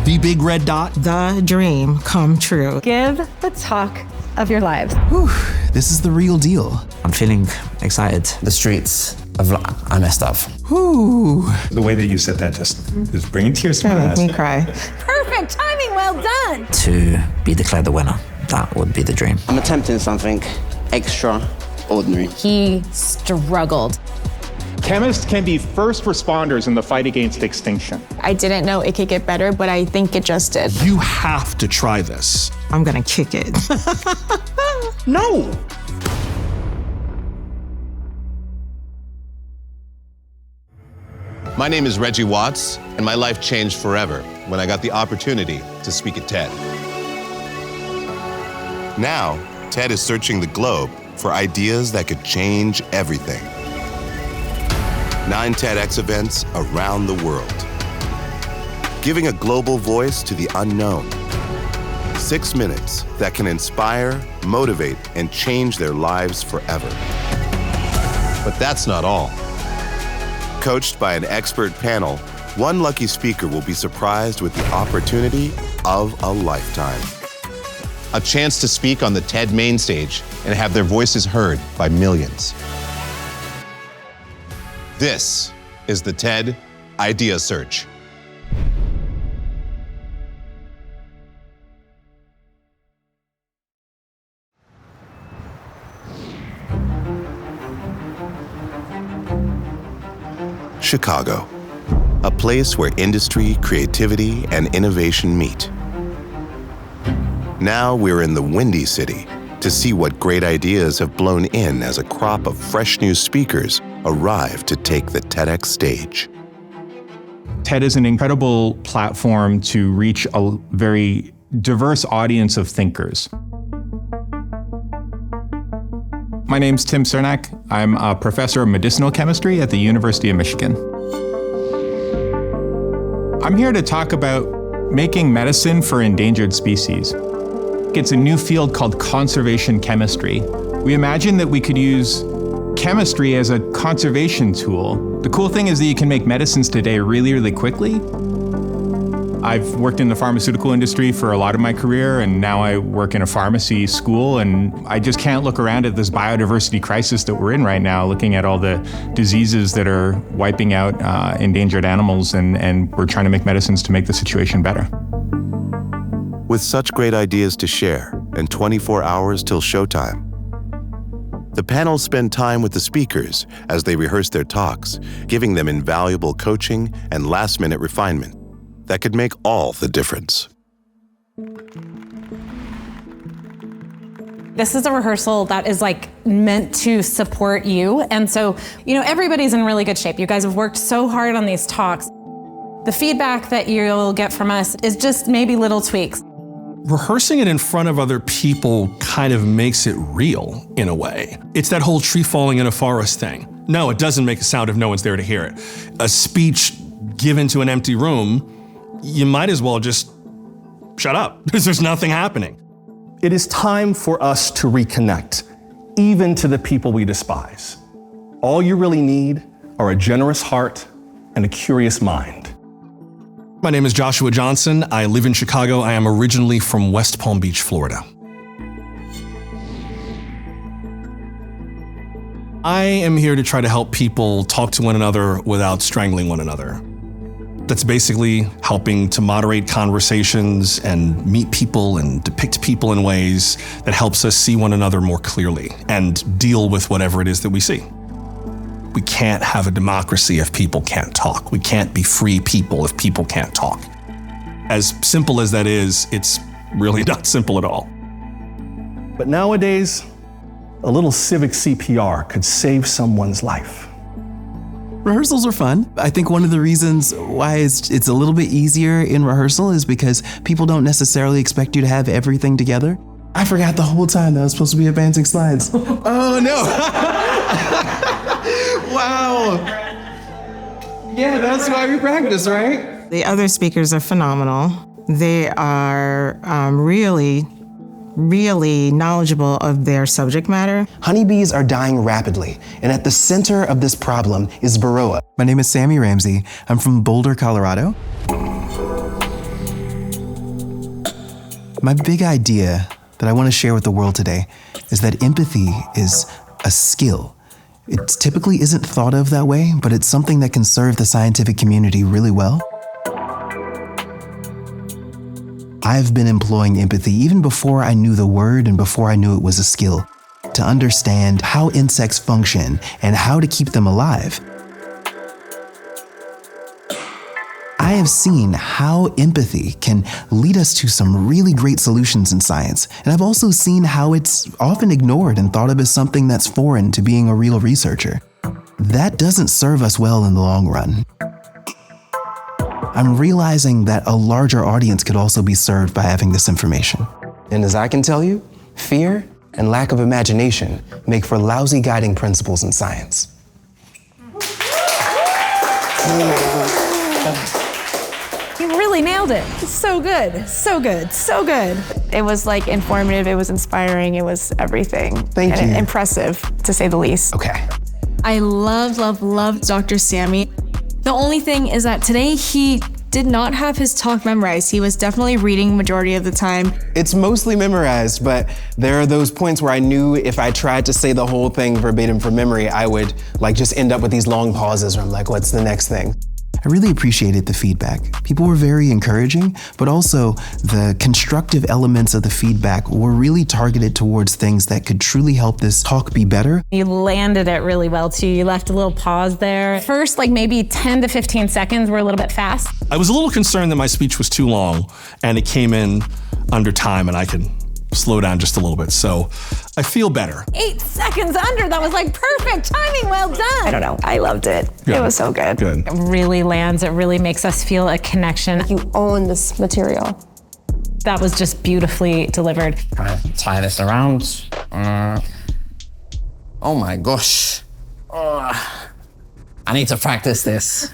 The big red dot. The dream come true. Give the talk of your lives. Whew, this is the real deal. I'm feeling excited. The streets of I messed up. Whew. The way that you said that just is bringing tears to my eyes. Make me cry. Perfect timing, well done. To be declared the winner, that would be the dream. I'm attempting something extraordinary. He struggled. Chemists can be first responders in the fight against extinction. I didn't know it could get better, but I think it just did. You have to try this. I'm gonna kick it. No. My name is Reggie Watts, and my life changed forever when I got the opportunity to speak at TED. Now, TED is searching the globe for ideas that could change everything. 9 TEDx events around the world, giving a global voice to the unknown. 6 minutes that can inspire, motivate, and change their lives forever. But that's not all. Coached by an expert panel, one lucky speaker will be surprised with the opportunity of a lifetime. A chance to speak on the TED main stage and have their voices heard by millions. This is the TED Idea Search. Chicago, a place where industry, creativity, and innovation meet. Now we're in the Windy City to see what great ideas have blown in as a crop of fresh new speakers arrive to take the TEDx stage. TED is an incredible platform to reach a very diverse audience of thinkers. My name's Tim Cernak. I'm a professor of medicinal chemistry at the University of Michigan. I'm here to talk about making medicine for endangered species. It's a new field called conservation chemistry. We imagine that we could use chemistry as a conservation tool. The cool thing is that you can make medicines today really, really quickly. I've worked in the pharmaceutical industry for a lot of my career, and now I work in a pharmacy school, and I just can't look around at this biodiversity crisis that we're in right now, looking at all the diseases that are wiping out endangered animals, and we're trying to make medicines to make the situation better. With such great ideas to share and 24 hours till showtime, the panels spend time with the speakers as they rehearse their talks, giving them invaluable coaching and last-minute refinement that could make all the difference. This is a rehearsal that is meant to support you. And so, everybody's in really good shape. You guys have worked so hard on these talks. The feedback that you'll get from us is just maybe little tweaks. Rehearsing it in front of other people kind of makes it real in a way. It's that whole tree falling in a forest thing. No, it doesn't make a sound if no one's there to hear it. A speech given to an empty room, you might as well just shut up because there's nothing happening. It is time for us to reconnect, even to the people we despise. All you really need are a generous heart and a curious mind. My name is Joshua Johnson. I live in Chicago. I am originally from West Palm Beach, Florida. I am here to try to help people talk to one another without strangling one another. That's basically helping to moderate conversations and meet people and depict people in ways that helps us see one another more clearly and deal with whatever it is that we see. We can't have a democracy if people can't talk. We can't be free people if people can't talk. As simple as that is, it's really not simple at all. But nowadays, a little civic CPR could save someone's life. Rehearsals are fun. I think one of the reasons why it's a little bit easier in rehearsal is because people don't necessarily expect you to have everything together. I forgot the whole time that I was supposed to be advancing slides. Oh no! Wow. Yeah, that's why we practice, right? The other speakers are phenomenal. They are really knowledgeable of their subject matter. Honeybees are dying rapidly, and at the center of this problem is Varroa. My name is Sammy Ramsey. I'm from Boulder, Colorado. My big idea that I want to share with the world today is that empathy is a skill. It typically isn't thought of that way, but it's something that can serve the scientific community really well. I've been employing empathy even before I knew the word and before I knew it was a skill, to understand how insects function and how to keep them alive. I have seen how empathy can lead us to some really great solutions in science, and I've also seen how it's often ignored and thought of as something that's foreign to being a real researcher. That doesn't serve us well in the long run. I'm realizing that a larger audience could also be served by having this information. And as I can tell you, fear and lack of imagination make for lousy guiding principles in science. You really nailed it. So good, so good, so good. It was like informative, it was inspiring, it was everything. Thank you. Impressive, to say the least. Okay. I love Dr. Sammy. The only thing is that today he did not have his talk memorized. He was definitely reading majority of the time. It's mostly memorized, but there are those points where I knew if I tried to say the whole thing verbatim from memory, I would just end up with these long pauses where I'm like, what's the next thing? I really appreciated the feedback. People were very encouraging, but also the constructive elements of the feedback were really targeted towards things that could truly help this talk be better. You landed it really well too. You left a little pause there. First, maybe 10 to 15 seconds were a little bit fast. I was a little concerned that my speech was too long and it came in under time and I could slow down just a little bit. So I feel better. 8 seconds under, that was perfect timing, well done. I don't know, I loved it. Good. It was so good. Good. It really lands, it really makes us feel a connection. You own this material. That was just beautifully delivered. Try to tie this around. Oh my gosh. I need to practice this.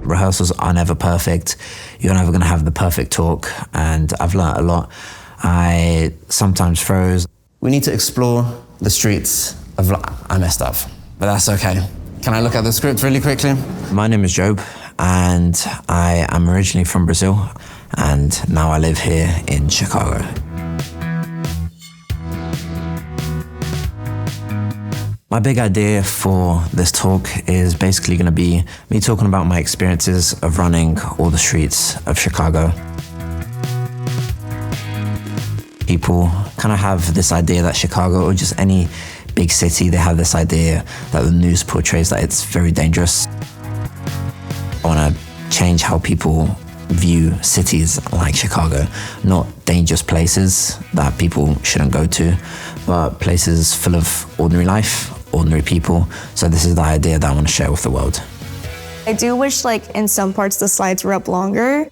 Rehearsals are never perfect. You're never gonna have the perfect talk, and I've learnt a lot. I sometimes froze. We need to explore the streets of I messed up, but that's okay. Can I look at the script really quickly? My name is Job, and I am originally from Brazil, and now I live here in Chicago. My big idea for this talk is basically going to be me talking about my experiences of running all the streets of Chicago. People kind of have this idea that Chicago, or just any big city, they have this idea that the news portrays that it's very dangerous. I want to change how people view cities like Chicago, not dangerous places that people shouldn't go to, but places full of ordinary life, ordinary people. So this is the idea that I want to share with the world. I do wish in some parts the slides were up longer.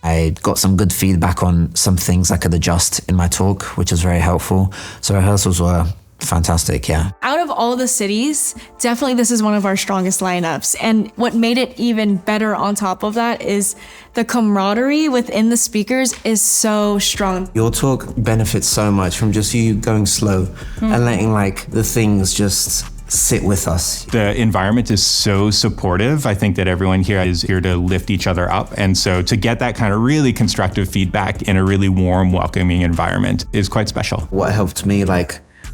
I got some good feedback on some things I could adjust in my talk, which was very helpful. So rehearsals were fantastic, yeah. Out of all the cities, definitely this is one of our strongest lineups. And what made it even better on top of that is the camaraderie within the speakers is so strong. Your talk benefits so much from just you going slow and letting the things just sit with us. The environment is so supportive. I think that everyone here is here to lift each other up. And so to get that kind of really constructive feedback in a really warm, welcoming environment is quite special. What helped me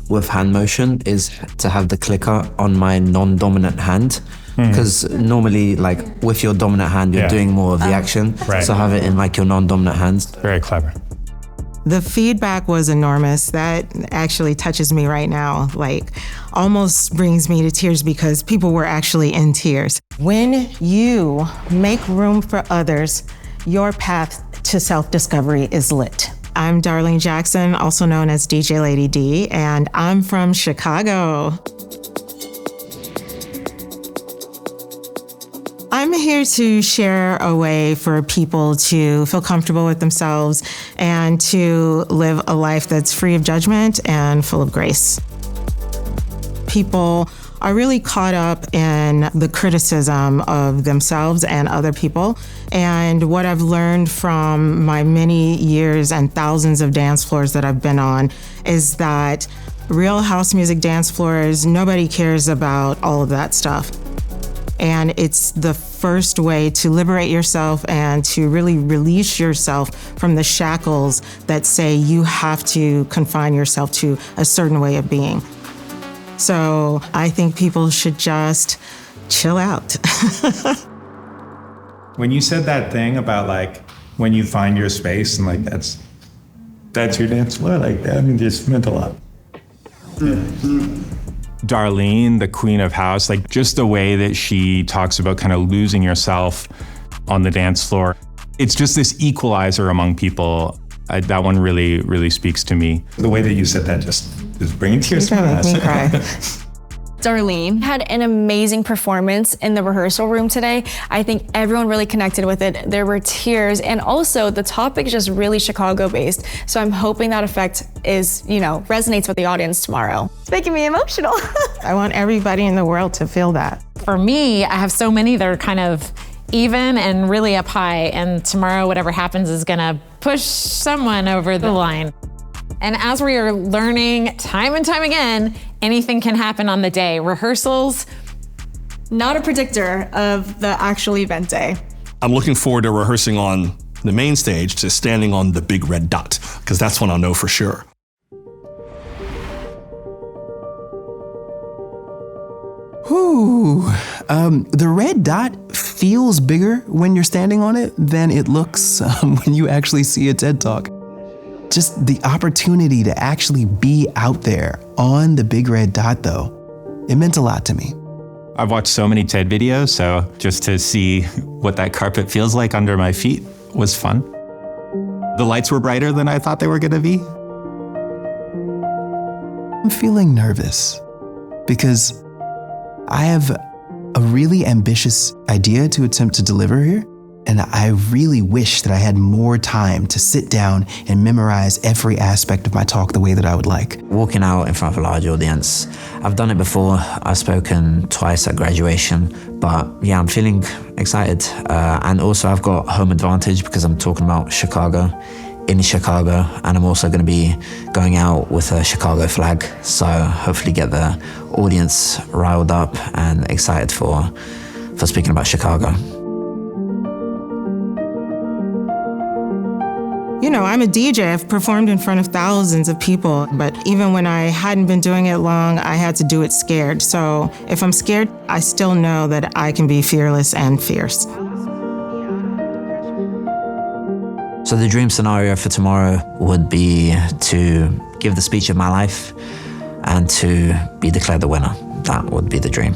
with hand motion is to have the clicker on my non-dominant hand. Because normally, with your dominant hand, you're doing more of the action. Right. So have it in your non-dominant hand. Very clever. The feedback was enormous. That actually touches me right now, almost brings me to tears because people were actually in tears. When you make room for others, your path to self-discovery is lit. I'm Darlene Jackson, also known as DJ Lady D, and I'm from Chicago. I'm here to share a way for people to feel comfortable with themselves and to live a life that's free of judgment and full of grace. People are really caught up in the criticism of themselves and other people. And what I've learned from my many years and thousands of dance floors that I've been on is that Real house music dance floors, nobody cares about all of that stuff. And it's the first way to liberate yourself and to really release yourself from the shackles that say you have to confine yourself to a certain way of being. So I think people should just chill out. When you said that thing about like when you find your space and like that's your dance floor, like that, I mean, just meant a lot. Darlene, the queen of house, like just the way that she talks about kind of losing yourself on the dance floor. It's just this equalizer among people. That one really, really speaks to me. The way that you said that just is bringing tears to my eyes. Darlene had an amazing performance in the rehearsal room today. I think everyone really connected with it. There were tears, and also the topic is just really Chicago-based. So I'm hoping that effect is, resonates with the audience tomorrow. It's making me emotional. I want everybody in the world to feel that. For me, I have so many that are kind of even and really up high, and tomorrow whatever happens is gonna push someone over the line. And as we are learning time and time again, anything can happen on the day. Rehearsals, not a predictor of the actual event day. I'm looking forward to rehearsing on the main stage to standing on the big red dot, because that's when I'll know for sure. Ooh, the red dot feels bigger when you're standing on it than it looks when you actually see a TED Talk. Just the opportunity to actually be out there on the big red dot, though, it meant a lot to me. I've watched so many TED videos, so just to see what that carpet feels like under my feet was fun. The lights were brighter than I thought they were gonna be. I'm feeling nervous because I have a really ambitious idea to attempt to deliver here. And I really wish that I had more time to sit down and memorize every aspect of my talk the way that I would like. Walking out in front of a large audience, I've done it before. I've spoken twice at graduation, but yeah, I'm feeling excited. And also I've got home advantage because I'm talking about Chicago, in Chicago, and I'm also going to be going out with a Chicago flag. So hopefully get the audience riled up and excited for speaking about Chicago. I'm a DJ. I've performed in front of thousands of people, but even when I hadn't been doing it long, I had to do it scared. So if I'm scared, I still know that I can be fearless and fierce. So the dream scenario for tomorrow would be to give the speech of my life and to be declared the winner. That would be the dream.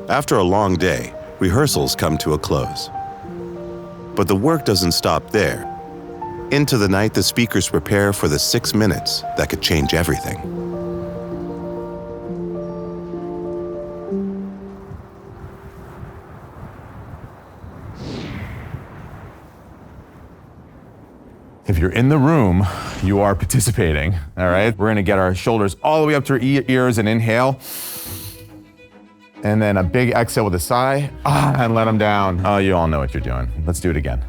After a long day, rehearsals come to a close. But the work doesn't stop there. Into the night, the speakers prepare for the 6 minutes that could change everything. If you're in the room, you are participating, all right? We're gonna get our shoulders all the way up to our ears and inhale. And then a big exhale with a sigh, and let them down. Oh, you all know what you're doing. Let's do it again.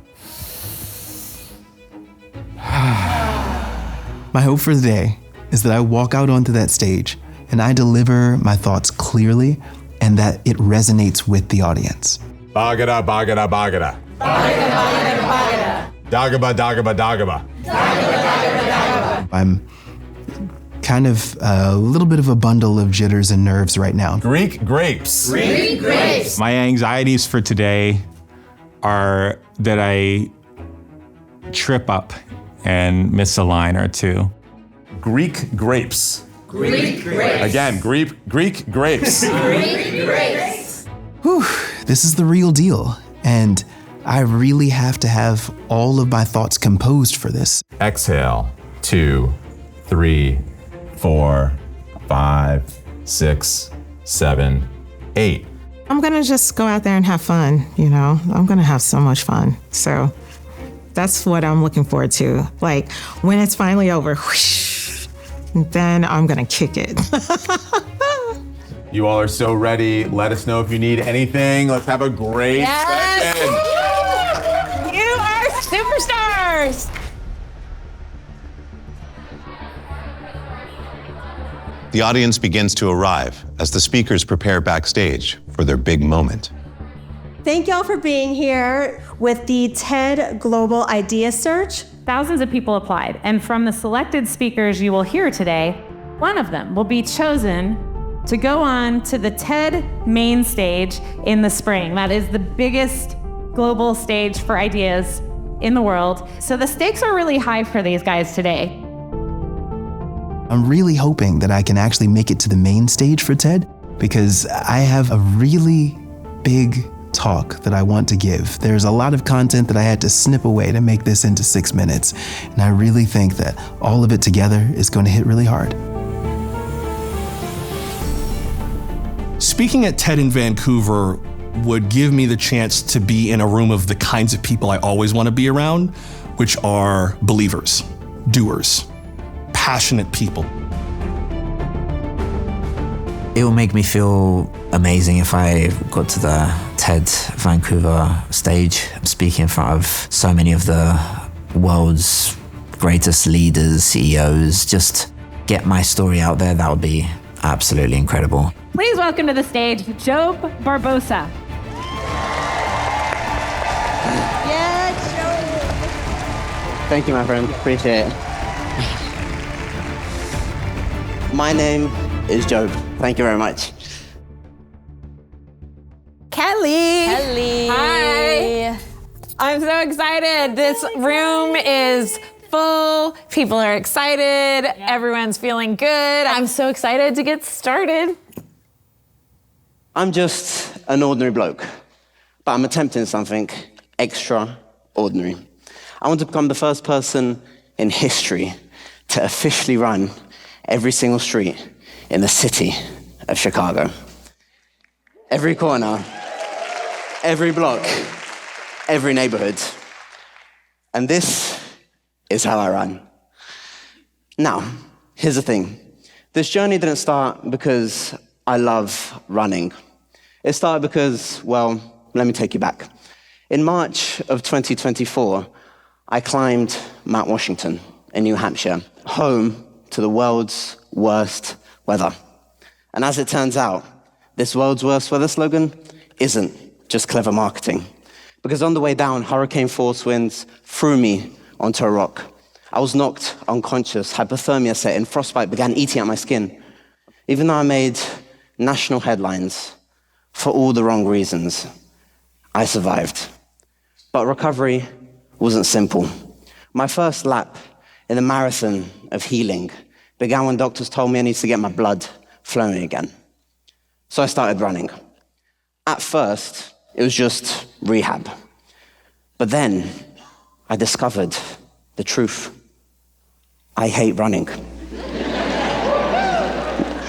My hope for the day is that I walk out onto that stage and I deliver my thoughts clearly and that it resonates with the audience. Bagada, bagada, bagada. Bagada, bagada, bagada. Dagaba, dagaba, dagaba. Dagaba, dagaba, dagaba. I'm kind of a little bit of a bundle of jitters and nerves right now. Greek grapes. Greek grapes. My anxieties for today are that I trip up and miss a line or two. Greek grapes. Greek grapes. Again, Greek grapes. Greek grapes. Whew, this is the real deal. And I really have to have all of my thoughts composed for this. Exhale, 2, 3, 4, 5, 6, 7, 8. I'm gonna just go out there and have fun, I'm gonna have so much fun. So that's what I'm looking forward to. Like when it's finally over, whoosh, then I'm gonna kick it. You all are so ready. Let us know if you need anything. Let's have a great session. You are superstars. The audience begins to arrive as the speakers prepare backstage for their big moment. Thank y'all for being here with the TED Global Idea Search. Thousands of people applied, and from the selected speakers you will hear today, one of them will be chosen to go on to the TED main stage in the spring. That is the biggest global stage for ideas in the world. So the stakes are really high for these guys today. I'm really hoping that I can actually make it to the main stage for TED because I have a really big talk that I want to give. There's a lot of content that I had to snip away to make this into 6 minutes, and I really think that all of it together is going to hit really hard. Speaking at TED in Vancouver would give me the chance to be in a room of the kinds of people I always want to be around, which are believers, doers, passionate people. It will make me feel amazing if I got to the TED Vancouver stage, speaking in front of so many of the world's greatest leaders, CEOs, just get my story out there. That would be absolutely incredible. Please welcome to the stage, Job Barbosa. Thank you, my friend. Appreciate it. My name is Job. Thank you very much. Kelly. Hi. I'm so excited. This room is full. People are excited. Everyone's feeling good. I'm so excited to get started. I'm just an ordinary bloke, but I'm attempting something extraordinary. I want to become the first person in history to officially run every single street in the city of Chicago. Every corner, every block, every neighborhood. And this is how I run. Now, here's the thing. This journey didn't start because I love running. It started because, well, let me take you back. In March of 2024, I climbed Mount Washington in New Hampshire, home to the world's worst weather. And as it turns out, this world's worst weather slogan isn't just clever marketing. Because on the way down, hurricane force winds threw me onto a rock. I was knocked unconscious, hypothermia set in, frostbite began eating at my skin. Even though I made national headlines for all the wrong reasons, I survived. But recovery wasn't simple. My first lap in the marathon of healing began when doctors told me I needed to get my blood flowing again. So I started running. At first, it was just rehab. But then I discovered the truth. I hate running.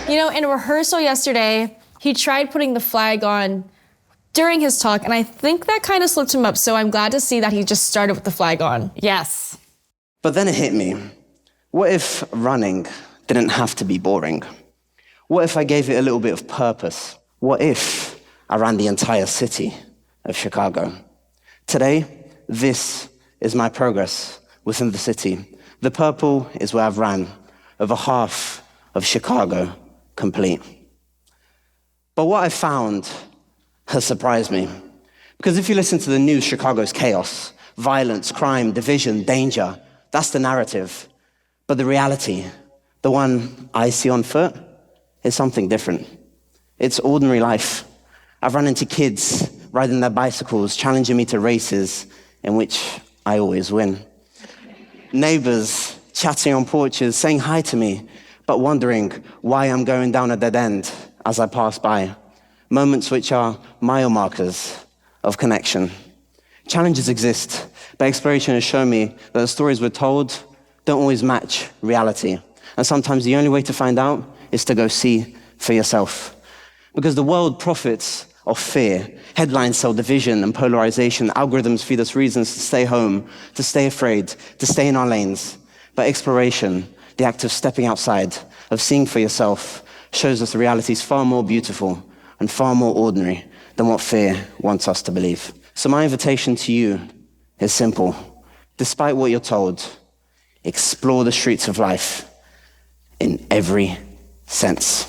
You know, in rehearsal yesterday, he tried putting the flag on during his talk, and I think that kind of slipped him up, so I'm glad to see that he just started with the flag on. Yes. But then it hit me. What if running didn't have to be boring? What if I gave it a little bit of purpose? What if I ran the entire city of Chicago? Today, this is my progress within the city. The purple is where I've ran over half of Chicago complete. But what I found has surprised me. Because if you listen to the news, Chicago's chaos, violence, crime, division, danger, that's the narrative. But the reality, the one I see on foot, is something different. It's ordinary life. I've run into kids riding their bicycles, challenging me to races in which I always win. Neighbors chatting on porches, saying hi to me, but wondering why I'm going down a dead end as I pass by. Moments which are mile markers of connection. Challenges exist, but exploration has shown me that the stories we're told don't always match reality. And sometimes the only way to find out is to go see for yourself. Because the world profits off fear. Headlines sell division and polarization. Algorithms feed us reasons to stay home, to stay afraid, to stay in our lanes. But exploration, the act of stepping outside, of seeing for yourself, shows us the reality is far more beautiful and far more ordinary than what fear wants us to believe. So my invitation to you is simple. Despite what you're told, explore the streets of life in every sense.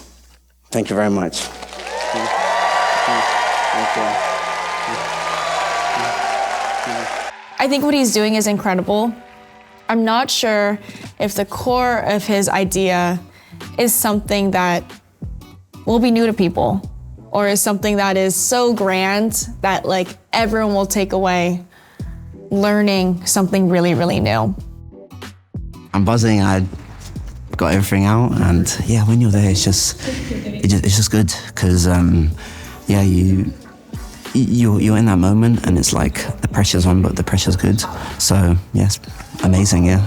Thank you very much. Thank you. I think what he's doing is incredible. I'm not sure if the core of his idea is something that will be new to people, or is something that is so grand that like everyone will take away learning something really, really new. I'm buzzing. I got everything out, and yeah, when you're there, it's just good because yeah, you're in that moment, and it's like the pressure's on, but the pressure's good. So yes, amazing, yeah.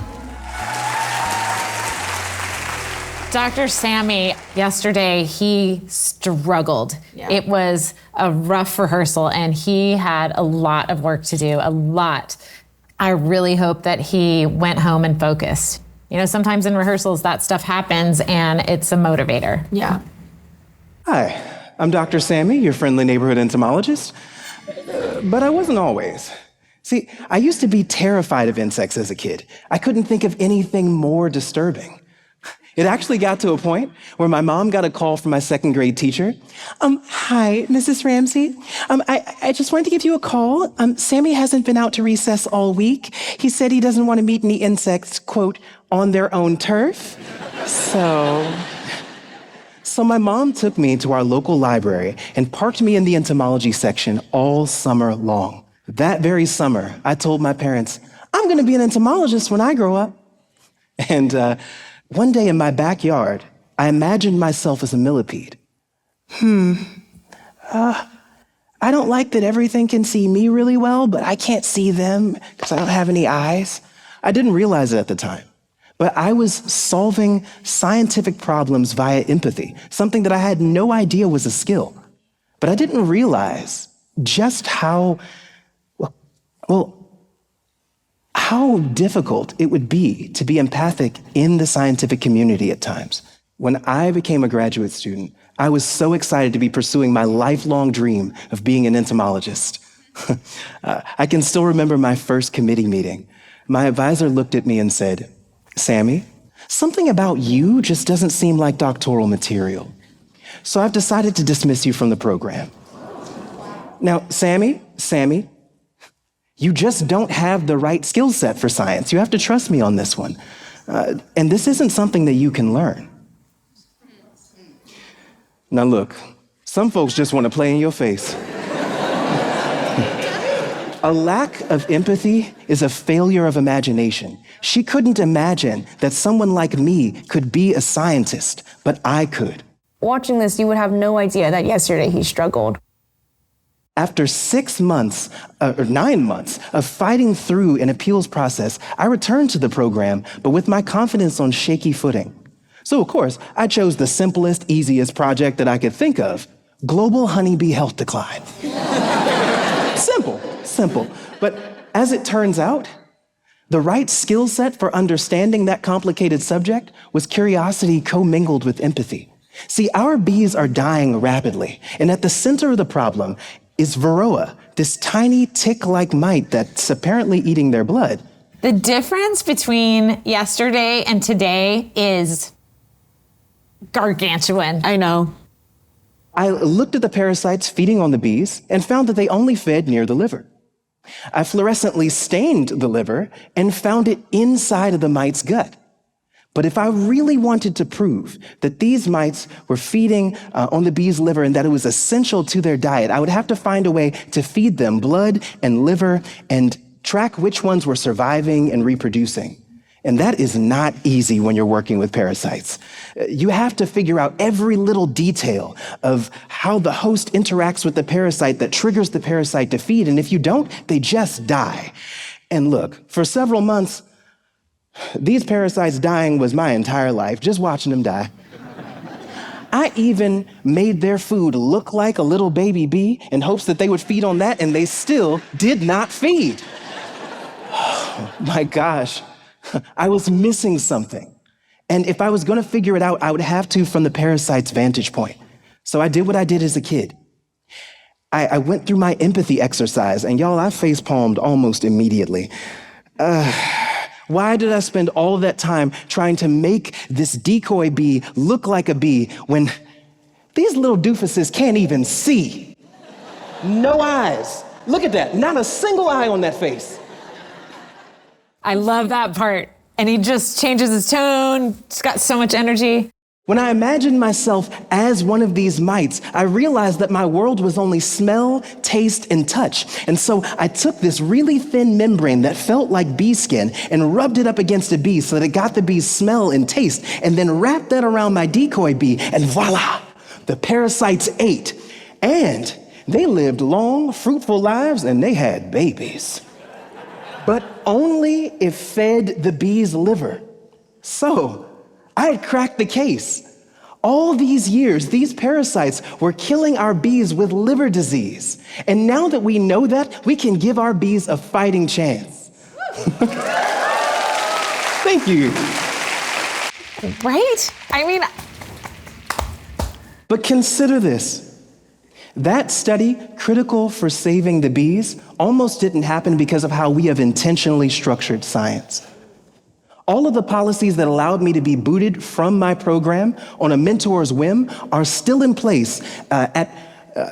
Dr. Sammy, yesterday, he struggled. Yeah. It was a rough rehearsal, and he had a lot of work to do, a lot. I really hope that he went home and focused. You know, sometimes in rehearsals, that stuff happens, and it's a motivator. Yeah. Hi, I'm Dr. Sammy, your friendly neighborhood entomologist. But I wasn't always. See, I used to be terrified of insects as a kid. I couldn't think of anything more disturbing. It actually got to a point where my mom got a call from my second grade teacher. Hi, Mrs. Ramsey. I just wanted to give you a call. Sammy hasn't been out to recess all week. He said he doesn't want to meet any insects, quote, on their own turf. So my mom took me to our local library and parked me in the entomology section all summer long. That very summer, I told my parents, I'm going to be an entomologist when I grow up. And one day in my backyard, I imagined myself as a millipede. I don't like that everything can see me really well, but I can't see them because I don't have any eyes. I didn't realize it at the time, but I was solving scientific problems via empathy, something that I had no idea was a skill. But I didn't realize just how difficult it would be to be empathic in the scientific community at times. When I became a graduate student, I was so excited to be pursuing my lifelong dream of being an entomologist. I can still remember my first committee meeting. My advisor looked at me and said, Sammy, something about you just doesn't seem like doctoral material. So I've decided to dismiss you from the program. Now, Sammy, you just don't have the right skill set for science. You have to trust me on this one. And this isn't something that you can learn. Now look, some folks just want to play in your face. A lack of empathy is a failure of imagination. She couldn't imagine that someone like me could be a scientist, but I could. Watching this, you would have no idea that yesterday he struggled. After 6 months, or 9 months of fighting through an appeals process, I returned to the program, but with my confidence on shaky footing. So of course, I chose the simplest, easiest project that I could think of, global honeybee health decline. Simple. But as it turns out, the right skill set for understanding that complicated subject was curiosity commingled with empathy. See, our bees are dying rapidly, and at the center of the problem is Varroa, this tiny tick-like mite that's apparently eating their blood. The difference between yesterday and today is gargantuan. I know. I looked at the parasites feeding on the bees and found that they only fed near the liver. I fluorescently stained the liver and found it inside of the mite's gut. But if I really wanted to prove that these mites were feeding on the bee's liver and that it was essential to their diet, I would have to find a way to feed them blood and liver and track which ones were surviving and reproducing. And that is not easy when you're working with parasites. You have to figure out every little detail of how the host interacts with the parasite that triggers the parasite to feed. And if you don't, they just die. And look, for several months, these parasites dying was my entire life, just watching them die. I even made their food look like a little baby bee in hopes that they would feed on that, and they still did not feed. Oh, my gosh, I was missing something. And if I was going to figure it out, I would have to from the parasite's vantage point. So I did what I did as a kid. I went through my empathy exercise, and y'all, I facepalmed almost immediately. Why did I spend all of that time trying to make this decoy bee look like a bee when these little doofuses can't even see? No eyes. Look at that, not a single eye on that face. I love that part. And he just changes his tone. He's got so much energy. When I imagined myself as one of these mites, I realized that my world was only smell, taste, and touch. And so I took this really thin membrane that felt like bee skin and rubbed it up against a bee so that it got the bee's smell and taste, and then wrapped that around my decoy bee, and voila, the parasites ate. And they lived long, fruitful lives, and they had babies. But only if fed the bee's liver. So I had cracked the case. All these years, these parasites were killing our bees with liver disease. And now that we know that, we can give our bees a fighting chance. Thank you. Right? I mean... But consider this. That study, critical for saving the bees, almost didn't happen because of how we have intentionally structured science. All of the policies that allowed me to be booted from my program on a mentor's whim are still in place at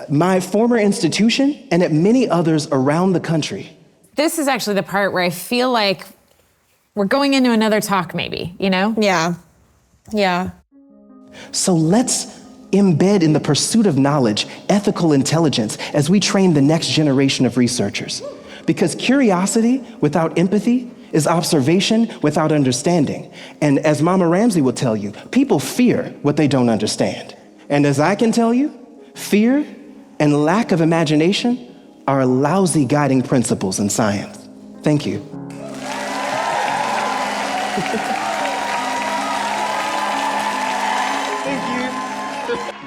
my former institution and at many others around the country. This is actually the part where I feel like we're going into another talk maybe, you know? Yeah. Yeah. So let's embed in the pursuit of knowledge ethical intelligence as we train the next generation of researchers. Because curiosity without empathy is observation without understanding. And as Mama Ramsey will tell you, people fear what they don't understand. And as I can tell you, fear and lack of imagination are lousy guiding principles in science. Thank you.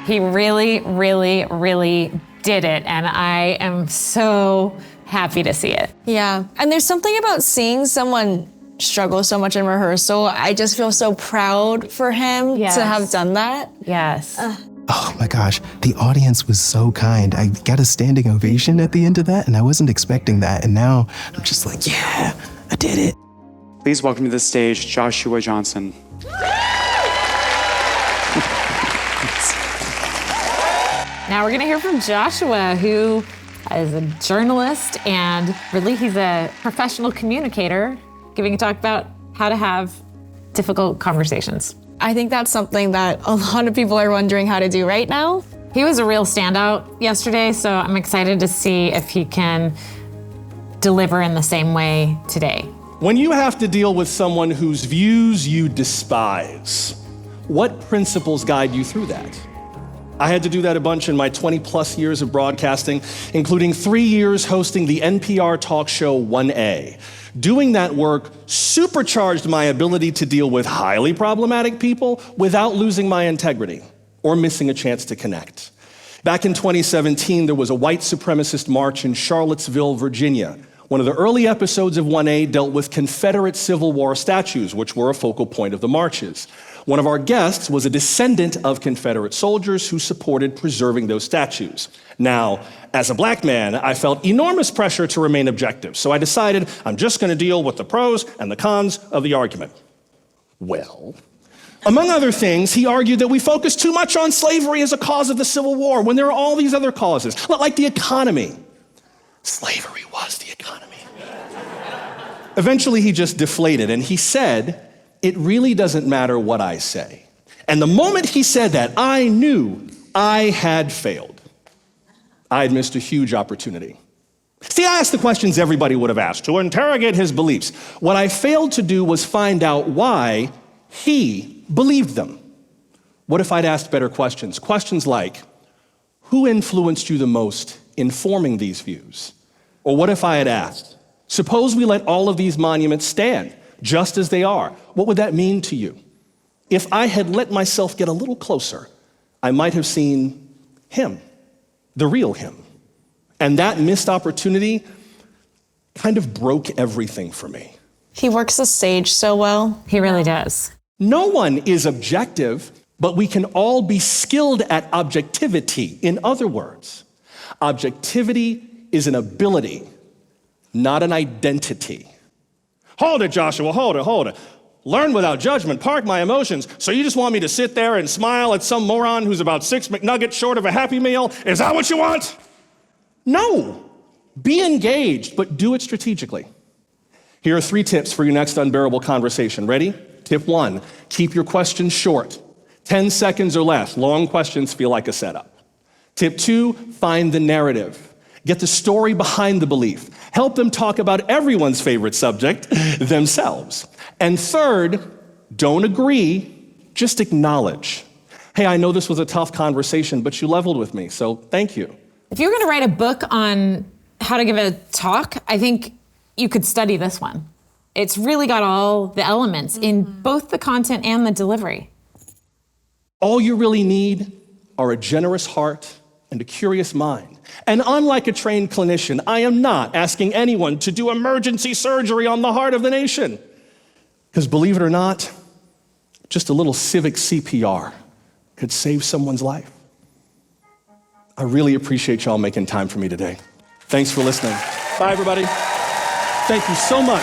He really, really, really did it. And I am so happy to see it. Yeah. And there's something about seeing someone struggle so much in rehearsal. I just feel so proud for him to have done that. Yes. Oh my gosh, the audience was so kind. I got a standing ovation at the end of that, and I wasn't expecting that. And now I'm just like, yeah, I did it. Please welcome to the stage Joshua Johnson. Now we're gonna hear from Joshua, who is a journalist and really he's a professional communicator, giving a talk about how to have difficult conversations. I think that's something that a lot of people are wondering how to do right now. He was a real standout yesterday, so I'm excited to see if he can deliver in the same way today. When you have to deal with someone whose views you despise, what principles guide you through that? I had to do that a bunch in my 20 plus years of broadcasting, including 3 years hosting the NPR talk show 1A. Doing that work supercharged my ability to deal with highly problematic people without losing my integrity or missing a chance to connect. Back in 2017, there was a white supremacist march in Charlottesville, Virginia. One of the early episodes of 1A dealt with Confederate Civil War statues, which were a focal point of the marches. One of our guests was a descendant of Confederate soldiers who supported preserving those statues. Now, as a black man, I felt enormous pressure to remain objective, so I decided I'm just going to deal with the pros and the cons of the argument. Well, among other things, he argued that we focus too much on slavery as a cause of the Civil War when there are all these other causes, like the economy. Slavery was the economy. Eventually, he just deflated, and he said, it really doesn't matter what I say. And the moment he said that, I knew I had failed. I had missed a huge opportunity. See, I asked the questions everybody would have asked to interrogate his beliefs. What I failed to do was find out why he believed them. What if I'd asked better questions? Questions like, who influenced you the most in forming these views? Or what if I had asked, suppose we let all of these monuments stand just as they are. What would that mean to you? If I had let myself get a little closer, I might have seen him, the real him. And that missed opportunity kind of broke everything for me. He works the stage so well. He really does. No one is objective, but we can all be skilled at objectivity. In other words, objectivity is an ability, not an identity. Hold it, Joshua, hold it. Learn without judgment, park my emotions. So you just want me to sit there and smile at some moron who's about 6 McNuggets short of a Happy Meal? Is that what you want? No. Be engaged, but do it strategically. Here are 3 tips for your next unbearable conversation. Ready? Tip 1, keep your questions short. 10 seconds or less. Long questions feel like a setup. Tip 2, find the narrative. Get the story behind the belief. Help them talk about everyone's favorite subject, themselves. And third, don't agree, just acknowledge. Hey, I know this was a tough conversation, but you leveled with me, so thank you. If you're gonna write a book on how to give a talk, I think you could study this one. It's really got all the elements in both the content and the delivery. All you really need are a generous heart and a curious mind. And unlike a trained clinician, I am not asking anyone to do emergency surgery on the heart of the nation. Because believe it or not, just a little civic CPR could save someone's life. I really appreciate y'all making time for me today. Thanks for listening. Bye, everybody. Thank you so much.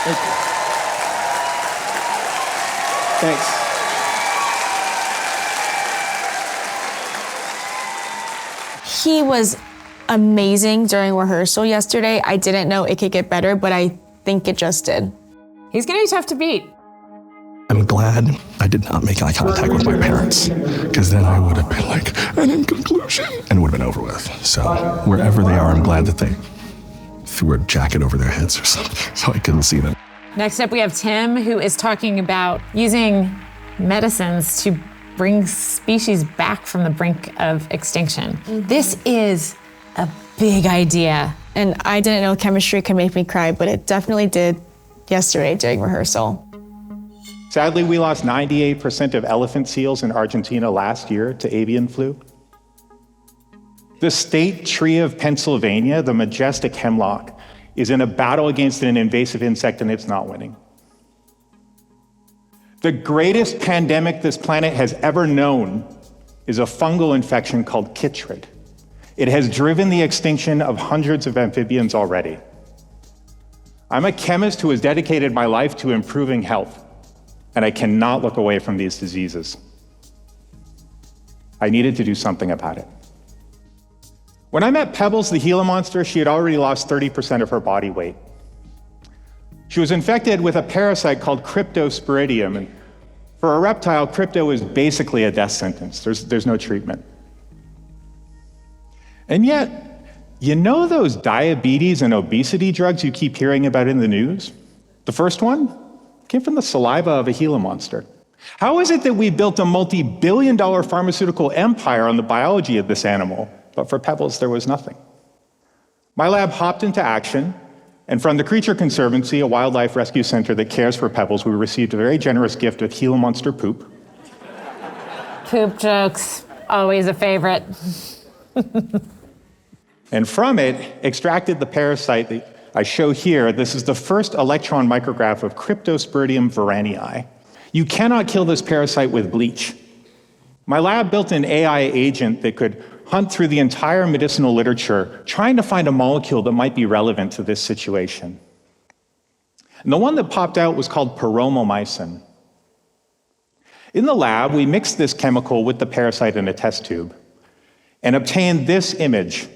Thank you. Thanks. He was amazing during rehearsal yesterday. I didn't know it could get better, but I think it just did. He's gonna be tough to beat. I'm glad I did not make eye contact with my parents, because then I would have been like, and in conclusion, and it would have been over with. So wherever they are, I'm glad that they threw a jacket over their heads or something so I couldn't see them. Next up, we have Tim, who is talking about using medicines to bring species back from the brink of extinction. This is a big idea. And I didn't know chemistry could make me cry, but it definitely did yesterday during rehearsal. Sadly, we lost 98% of elephant seals in Argentina last year to avian flu. The state tree of Pennsylvania, the majestic hemlock, is in a battle against an invasive insect and it's not winning. The greatest pandemic this planet has ever known is a fungal infection called chytrid. It has driven the extinction of hundreds of amphibians already. I'm a chemist who has dedicated my life to improving health, and I cannot look away from these diseases. I needed to do something about it. When I met Pebbles, the Gila monster, she had already lost 30% of her body weight. She was infected with a parasite called Cryptosporidium, and for a reptile, crypto is basically a death sentence. There's no treatment. And yet, you know those diabetes and obesity drugs you keep hearing about in the news? The first one came from the saliva of a Gila monster. How is it that we built a multi-billion-dollar pharmaceutical empire on the biology of this animal, but for Pebbles, there was nothing? My lab hopped into action, and from the Creature Conservancy, a wildlife rescue center that cares for Pebbles, we received a very generous gift of Gila monster poop. Poop jokes, always a favorite. And from it, extracted the parasite that I show here. This is the first electron micrograph of Cryptosporidium varanii. You cannot kill this parasite with bleach. My lab built an AI agent that could hunt through the entire medicinal literature, trying to find a molecule that might be relevant to this situation. And the one that popped out was called pyromomycin. In the lab, we mixed this chemical with the parasite in a test tube and obtained this image.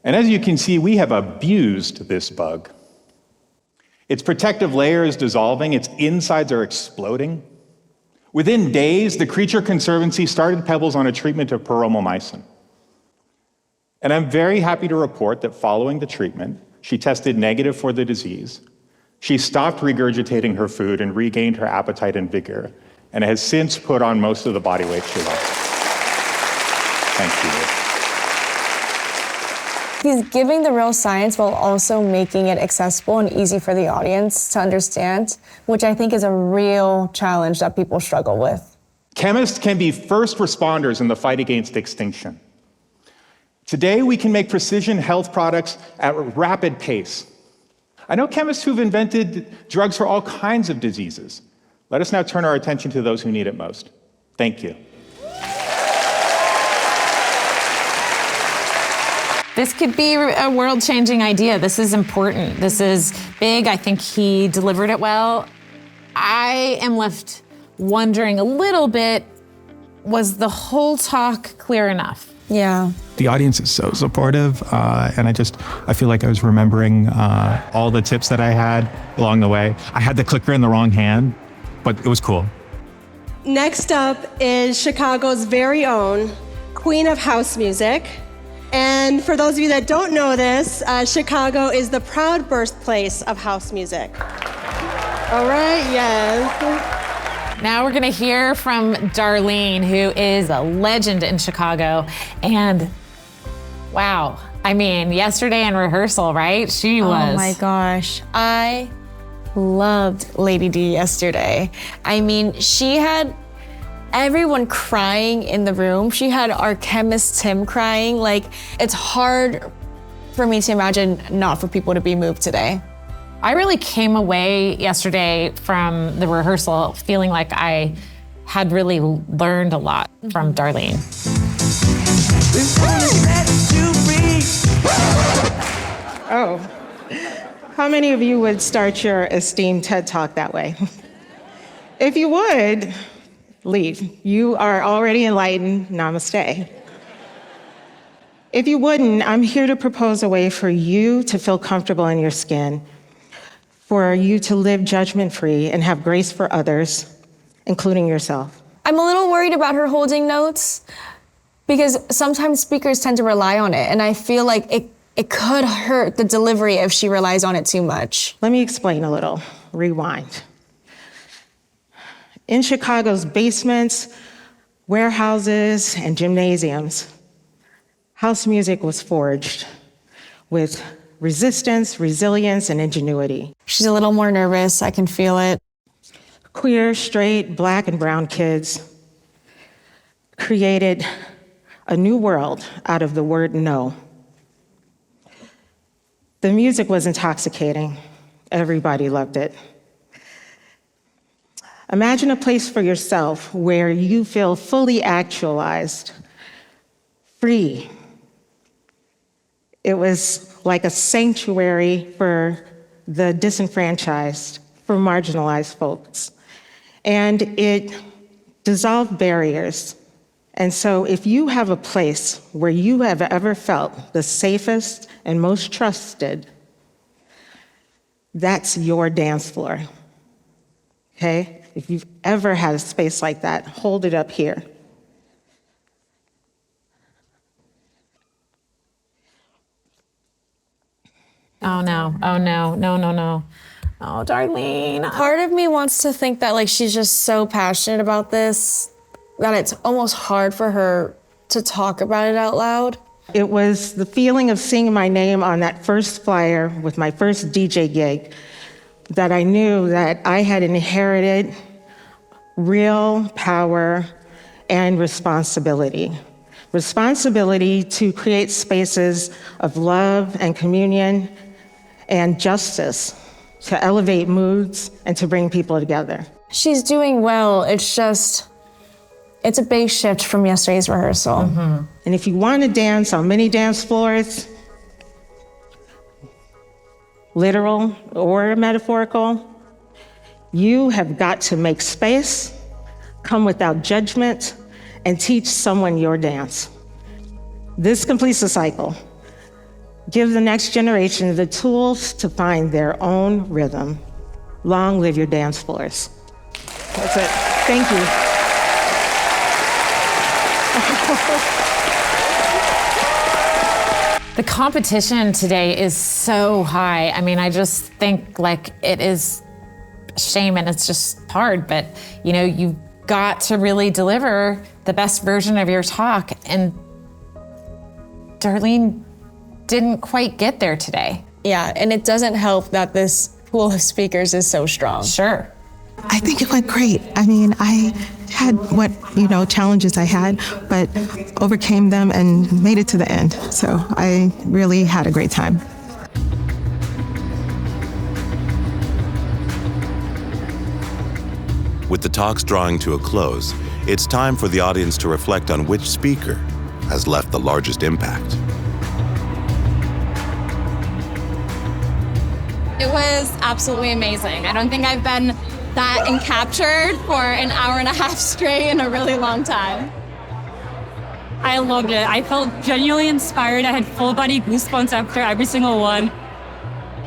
And as you can see, we have abused this bug. Its protective layer is dissolving, its insides are exploding. Within days, the Creature Conservancy started Pebbles on a treatment of pyromomycin. And I'm very happy to report that following the treatment, she tested negative for the disease. She stopped regurgitating her food and regained her appetite and vigor, and has since put on most of the body weight she lost. Thank you. He's giving the real science while also making it accessible and easy for the audience to understand, which I think is a real challenge that people struggle with. Chemists can be first responders in the fight against extinction. Today, we can make precision health products at a rapid pace. I know chemists who've invented drugs for all kinds of diseases. Let us now turn our attention to those who need it most. Thank you. this could be a world-changing idea. This is important. This is big. I think he delivered it well. I am left wondering a little bit, was the whole talk clear enough? Yeah. The audience is so supportive, and I feel like I was remembering all the tips that I had along the way. I had the clicker in the wrong hand, but it was cool. Next up is Chicago's very own Queen of House Music. And for those of you that don't know this, Chicago is the proud birthplace of house music. All right, yes. Now we're gonna hear from Darlene, who is a legend in Chicago. And wow, I mean, yesterday in rehearsal, right? She was. Oh my gosh. I loved Lady D yesterday. I mean, she had everyone crying in the room. She had our chemist Tim crying. Like, it's hard for me to imagine not for people to be moved today. I really came away yesterday from the rehearsal feeling like I had really learned a lot from Darlene. Oh, how many of you would start your esteemed TED Talk that way? If you would, leave. You are already enlightened. Namaste. If you wouldn't, I'm here to propose a way for you to feel comfortable in your skin, for you to live judgment-free and have grace for others, including yourself. I'm a little worried about her holding notes because sometimes speakers tend to rely on it, and I feel like it could hurt the delivery if she relies on it too much. Let me explain a little. Rewind. In Chicago's basements, warehouses, and gymnasiums, house music was forged with resistance, resilience, and ingenuity. She's a little more nervous, I can feel it. Queer, straight, black, and brown kids created a new world out of the word no. The music was intoxicating. Everybody loved it. Imagine a place for yourself where you feel fully actualized, free. It was like a sanctuary for the disenfranchised, for marginalized folks. And it dissolved barriers. And so if you have a place where you have ever felt the safest and most trusted, that's your dance floor, okay? If you've ever had a space like that, hold it up here. Oh no, oh no, no, no, no. Oh, Darlene. Part of me wants to think that like she's just so passionate about this that it's almost hard for her to talk about it out loud. It was the feeling of seeing my name on that first flyer with my first DJ gig that I knew that I had inherited real power and responsibility. Responsibility to create spaces of love and communion and justice, to elevate moods and to bring people together. She's doing well, it's a big shift from yesterday's rehearsal. Mm-hmm. And if you want to dance on many dance floors, literal or metaphorical, you have got to make space, come without judgment, and teach someone your dance. This completes the cycle. Give the next generation the tools to find their own rhythm. Long live your dance floors. That's it. Thank you. The competition today is so high. I mean, I just think like it is a shame and it's just hard, but you know, you've got to really deliver the best version of your talk, and Darlene didn't quite get there today. Yeah, and it doesn't help that this pool of speakers is so strong. Sure. I think it went great. I mean, I had what, challenges I had, but overcame them and made it to the end. So I really had a great time. With the talks drawing to a close, it's time for the audience to reflect on which speaker has left the largest impact. It was absolutely amazing. I don't think I've been that encaptured for an hour and a half straight in a really long time. I loved it. I felt genuinely inspired. I had full body goosebumps after every single one.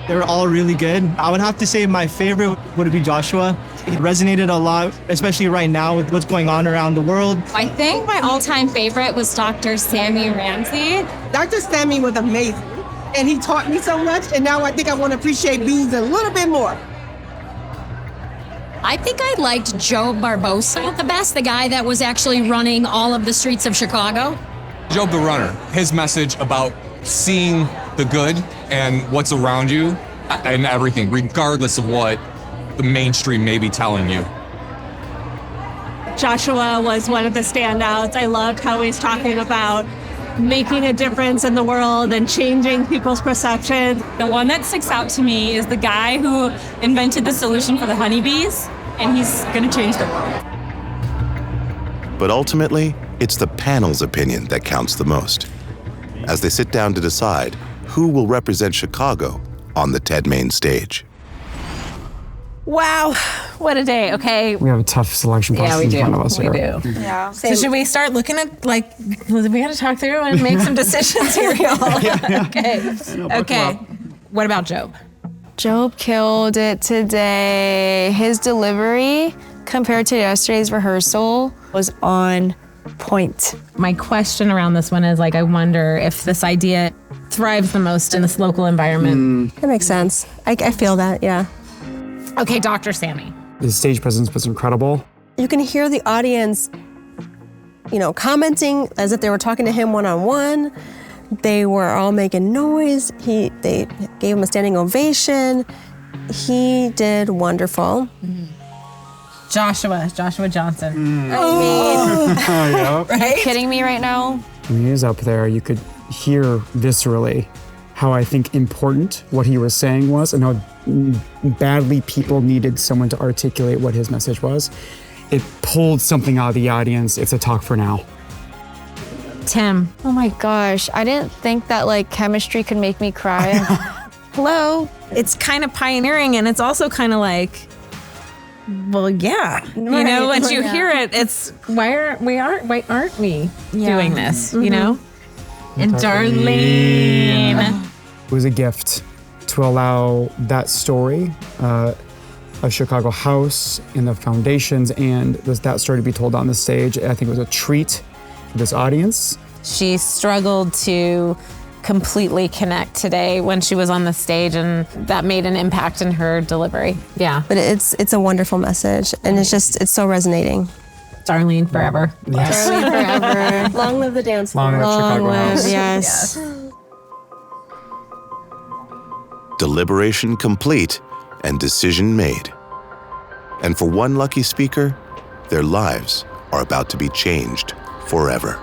They were all really good. I would have to say my favorite would be Joshua. It resonated a lot, especially right now with what's going on around the world. I think my all-time favorite was Dr. Sammy Ramsey. Dr. Sammy was amazing, and he taught me so much, and now I think I want to appreciate beans a little bit more. I think I liked Joe Barbosa the best, the guy that was actually running all of the streets of Chicago. Job the Runner, his message about seeing the good and what's around you and everything, regardless of what the mainstream may be telling you. Joshua was one of the standouts. I loved how he's talking about making a difference in the world and changing people's perception. The one that sticks out to me is the guy who invented the solution for the honeybees, and he's going to change the world. But ultimately, it's the panel's opinion that counts the most, as they sit down to decide who will represent Chicago on the TED main stage. Wow, what a day. Okay. We have a tough selection process in front of us here. We do. Yeah. So should we start looking at, we got to talk through and make some decisions here, y'all. Okay. Okay. What about Job? Job killed it today. His delivery compared to yesterday's rehearsal was on point. My question around this one is I wonder if this idea thrives the most in this local environment. That makes sense. I feel that, yeah. Okay, Dr. Sammy. His stage presence was incredible. You can hear the audience, commenting as if they were talking to him one-on-one. They were all making noise. They gave him a standing ovation. He did wonderful. Joshua Johnson. Are you kidding me right now? When he was up there, you could hear viscerally how I think important what he was saying was and how badly people needed someone to articulate what his message was. It pulled something out of the audience. It's a talk for now. Tim. Oh my gosh, I didn't think that chemistry could make me cry. Hello? It's kind of pioneering, and it's also kind of well, yeah. Once you hear it, it's why aren't we doing this? And Darlene. It was a gift to allow that story of Chicago House and the foundations and that story to be told on the stage. I think it was a treat for this audience. She struggled to completely connect today when she was on the stage, and that made an impact in her delivery. Yeah. But it's a wonderful message, and it's so resonating. Darlene forever. Yes. Darlene forever. Long live the dance floor. Long live Chicago House. Yes. Deliberation complete and decision made. And for one lucky speaker, their lives are about to be changed forever.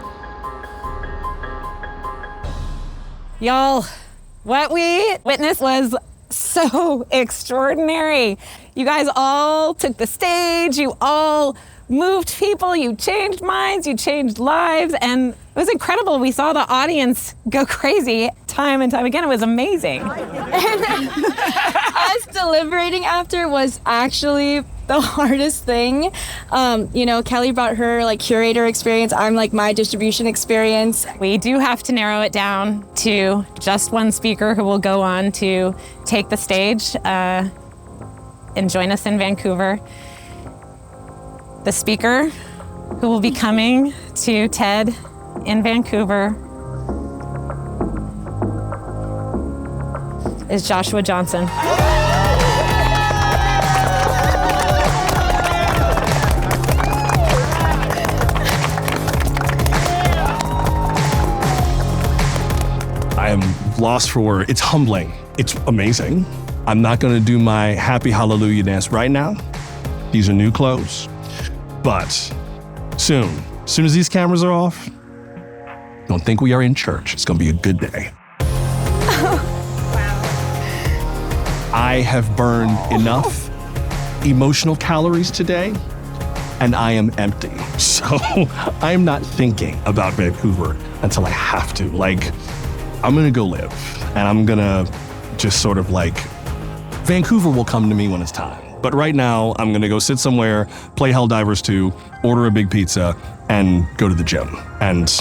Y'all, what we witnessed was so extraordinary. You guys all took the stage, you all moved people, you changed minds, you changed lives, and it was incredible. We saw the audience go crazy time and time again. It was amazing. Us deliberating after was actually the hardest thing. Kelly brought her curator experience. I'm my distribution experience. We do have to narrow it down to just one speaker who will go on to take the stage and join us in Vancouver. The speaker who will be coming to TED in Vancouver is Joshua Johnson. I am lost for words. It's humbling. It's amazing. I'm not going to do my happy hallelujah dance right now. These are new clothes. But soon as these cameras are off, don't think we are in church. It's going to be a good day. I have burned enough emotional calories today, and I am empty. So I'm not thinking about Vancouver until I have to. I'm going to go live, and I'm going to just sort of Vancouver will come to me when it's time. But right now, I'm gonna go sit somewhere, play Helldivers 2, order a big pizza, and go to the gym. And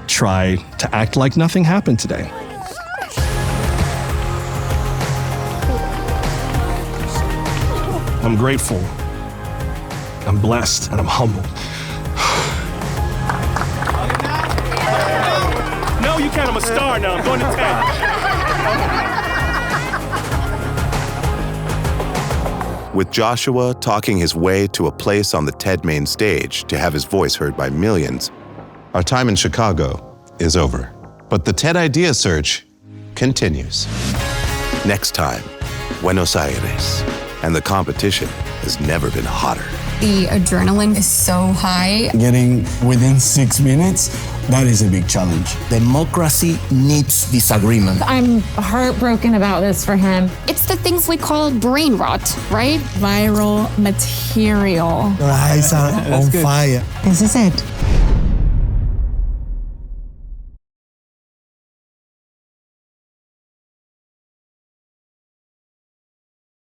try to act like nothing happened today. I'm grateful, I'm blessed, and I'm humbled. No, you can't. I'm a star now. I'm going to 10. With Joshua talking his way to a place on the TED main stage to have his voice heard by millions, our time in Chicago is over. But the TED Idea Search continues. Next time, Buenos Aires. And the competition has never been hotter. The adrenaline is so high. Getting within 6 minutes, that is a big challenge. Democracy needs disagreement. I'm heartbroken about this for him. It's the things we call brain rot, right? Viral material. Your eyes are on fire. This is it.